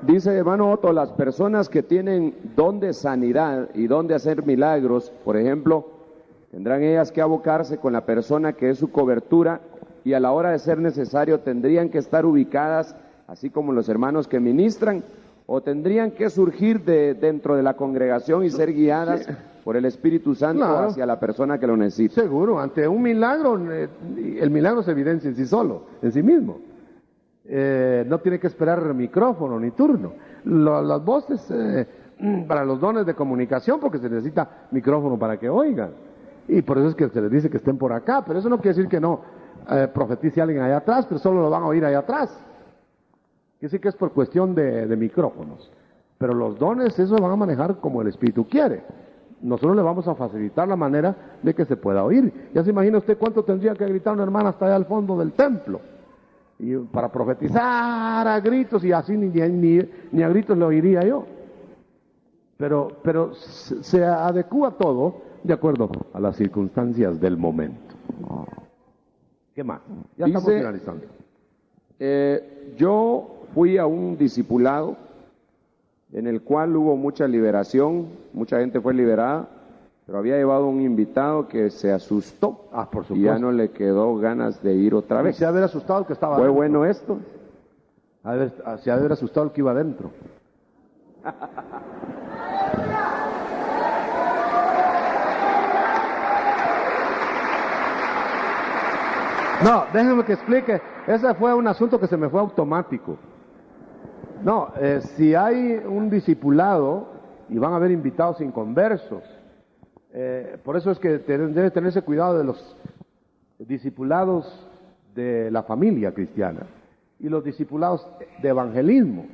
Dice hermano Otto, las personas que tienen don de sanidad y don de hacer milagros, por ejemplo, tendrán ellas que abocarse con la persona que es su cobertura y a la hora de ser necesario tendrían que estar ubicadas, así como los hermanos que ministran, o tendrían que surgir dentro de la congregación y ser guiadas por el Espíritu Santo hacia la persona que lo necesita. Seguro, ante un milagro, el milagro se evidencia en sí solo, en sí mismo. No tiene que esperar micrófono ni turno. Las voces para los dones de comunicación, porque se necesita micrófono para que oigan. Y por eso es que se les dice que estén por acá, pero eso no quiere decir que no profetice alguien allá atrás, pero solo lo van a oír allá atrás. Quiere decir que es por cuestión de micrófonos. Pero los dones, eso van a manejar como el Espíritu quiere. Nosotros le vamos a facilitar la manera de que se pueda oír. Ya se imagina usted cuánto tendría que gritar una hermana hasta allá al fondo del templo. Y para profetizar a gritos, y así ni a gritos lo oiría yo. Pero se adecúa todo de acuerdo a las circunstancias del momento. ¿Qué más? Ya estamos finalizando. Yo fui a un discipulado en el cual hubo mucha liberación, mucha gente fue liberada, pero había llevado un invitado que se asustó por supuesto. Y ya no le quedó ganas de ir otra vez. Se haber asustado el que estaba ¿Fue adentro. bueno esto? Se haber asustado el que iba adentro. No, déjenme que explique. Ese fue un asunto que se me fue automático. No, si hay un discipulado y van a haber invitados inconversos, por eso es que debe tenerse cuidado de los discipulados de la familia cristiana y los discipulados de evangelismo.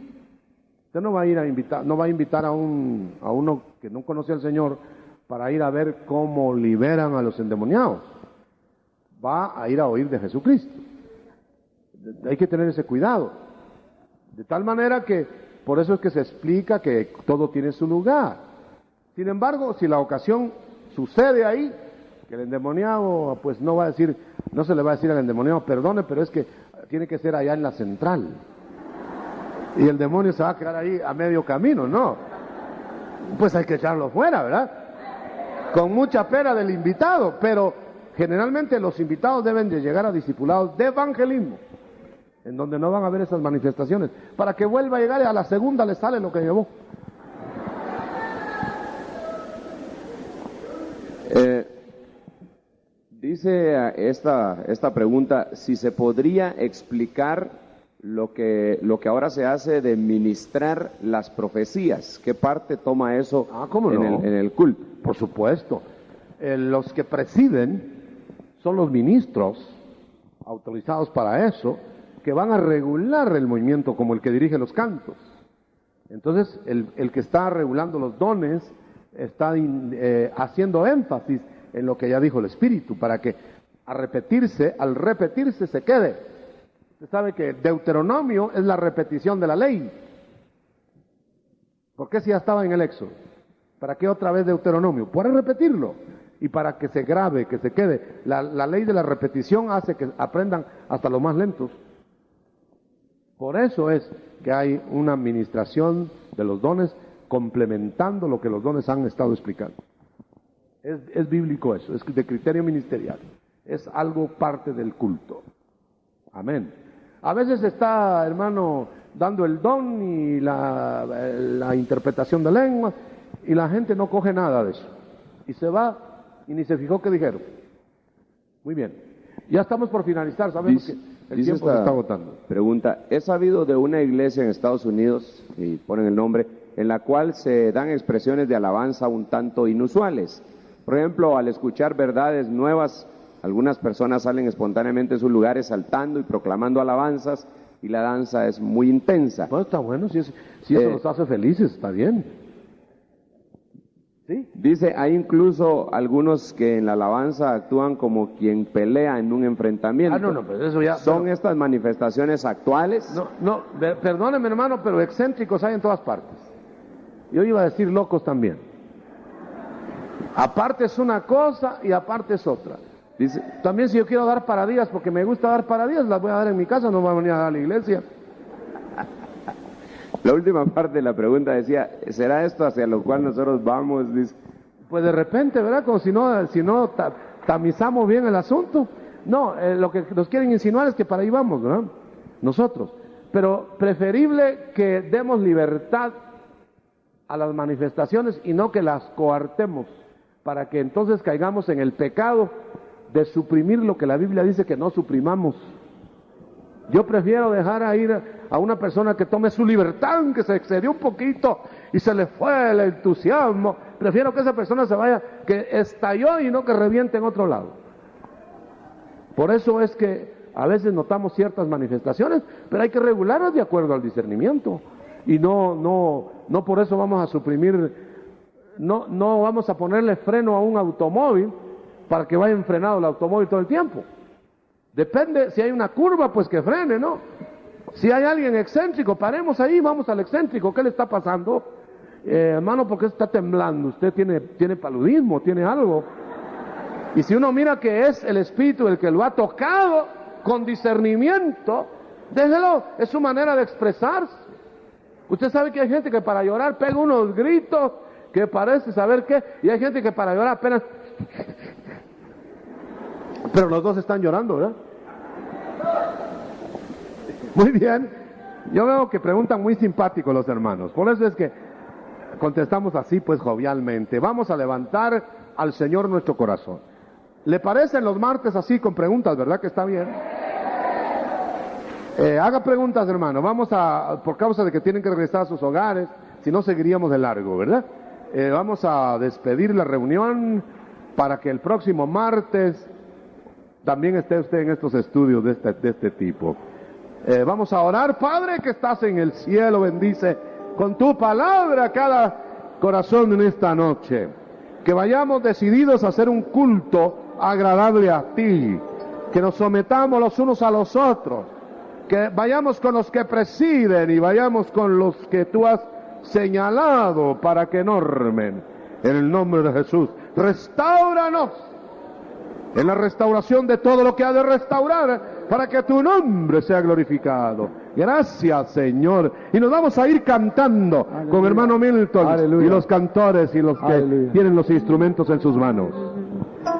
Usted no va a ir a invitar, no va a invitar a uno que no conoce al Señor para ir a ver cómo liberan a los endemoniados. Va a ir a oír de Jesucristo. Hay que tener ese cuidado. De tal manera que, por eso es que se explica que todo tiene su lugar. Sin embargo, si la ocasión sucede ahí, que el endemoniado, pues no va a decir, no se le va a decir al endemoniado, perdone, pero es que tiene que ser allá en la central. Y el demonio se va a quedar ahí a medio camino, ¿no? Pues hay que echarlo fuera, ¿verdad? Con mucha pena del invitado, pero generalmente los invitados deben de llegar a discipulados de evangelismo, en donde no van a ver esas manifestaciones, para que vuelva a llegar y a la segunda le sale lo que llevó. Dice esta pregunta, si se podría explicar lo que ahora se hace de ministrar las profecías. ¿Qué parte toma eso ¿cómo no? en el culto? Por supuesto. Los que presiden son los ministros autorizados para eso, que van a regular el movimiento como el que dirige los cantos. Entonces, el que está regulando los dones está haciendo énfasis en lo que ya dijo el Espíritu, para que al repetirse se quede. Usted sabe que Deuteronomio es la repetición de la ley. ¿Por qué si ya estaba en el Éxodo? ¿Para qué otra vez Deuteronomio? Para repetirlo y para que se grabe, que se quede. La ley de la repetición hace que aprendan hasta los más lentos. Por eso es que hay una administración de los dones complementando lo que los dones han estado explicando. Es bíblico eso, es de criterio ministerial. Es algo parte del culto. Amén. A veces está, hermano, dando el don y la interpretación de lengua, y la gente no coge nada de eso. Y se va y ni se fijó qué dijeron. Muy bien. Ya estamos por finalizar, sabemos que el tiempo se está agotando. Pregunta, he sabido de una iglesia en Estados Unidos, y ponen el nombre, en la cual se dan expresiones de alabanza un tanto inusuales. Por ejemplo, al escuchar verdades nuevas, algunas personas salen espontáneamente de sus lugares saltando y proclamando alabanzas, y la danza es muy intensa. Bueno, está bueno, si eso nos hace felices, está bien. ¿Sí? Dice, hay incluso algunos que en la alabanza actúan como quien pelea en un enfrentamiento. No, pero eso ya... ¿Son estas manifestaciones actuales? No, perdóneme, hermano, pero excéntricos hay en todas partes. Yo iba a decir locos también. Aparte es una cosa y aparte es otra. Dice, también si yo quiero dar paradías, porque me gusta dar paradías, las voy a dar en mi casa, no voy a venir a dar a la iglesia. La última parte de la pregunta decía, ¿será esto hacia lo cual nosotros vamos? Dice. Pues de repente, ¿verdad? Como si no tamizamos bien el asunto. No, lo que nos quieren insinuar es que para ahí vamos, ¿verdad? Nosotros. Pero preferible que demos libertad a las manifestaciones y no que las coartemos, para que entonces caigamos en el pecado de suprimir lo que la Biblia dice que no suprimamos. Yo prefiero dejar a ir a una persona que tome su libertad, que se excedió un poquito y se le fue el entusiasmo. Prefiero que esa persona se vaya, que estalló y no que reviente en otro lado. Por eso es que a veces notamos ciertas manifestaciones, pero hay que regularlas de acuerdo al discernimiento. Y no por eso vamos a suprimir, no vamos a ponerle freno a un automóvil para que vaya enfrenado el automóvil todo el tiempo. Depende, si hay una curva, pues que frene, ¿no? Si hay alguien excéntrico, paremos ahí, vamos al excéntrico. ¿Qué le está pasando? Hermano, ¿por qué está temblando? Usted tiene paludismo, tiene algo. Y si uno mira que es el Espíritu el que lo ha tocado con discernimiento, déjelo, es su manera de expresarse. Usted sabe que hay gente que para llorar pega unos gritos que parece saber qué, y hay gente que para llorar apenas... Pero los dos están llorando, ¿verdad? Muy bien. Yo veo que preguntan muy simpáticos los hermanos. Por eso es que contestamos así, pues jovialmente. Vamos a levantar al Señor nuestro corazón. ¿Le parecen los martes así con preguntas, verdad que está bien? Haga preguntas, hermano. Vamos por causa de que tienen que regresar a sus hogares, si no seguiríamos de largo, ¿verdad? Vamos a despedir la reunión para que el próximo martes también esté usted en estos estudios de este tipo. Vamos a orar. Padre que estás en el cielo, bendice con tu palabra a cada corazón en esta noche. Que vayamos decididos a hacer un culto agradable a ti, que nos sometamos los unos a los otros, que vayamos con los que presiden y vayamos con los que tú has señalado para que normen. En el nombre de Jesús, restáuranos en la restauración de todo lo que ha de restaurar, para que tu nombre sea glorificado. Gracias, Señor. Y nos vamos a ir cantando, aleluya, con hermano Milton, aleluya, y los cantores y los que, aleluya, tienen los instrumentos en sus manos.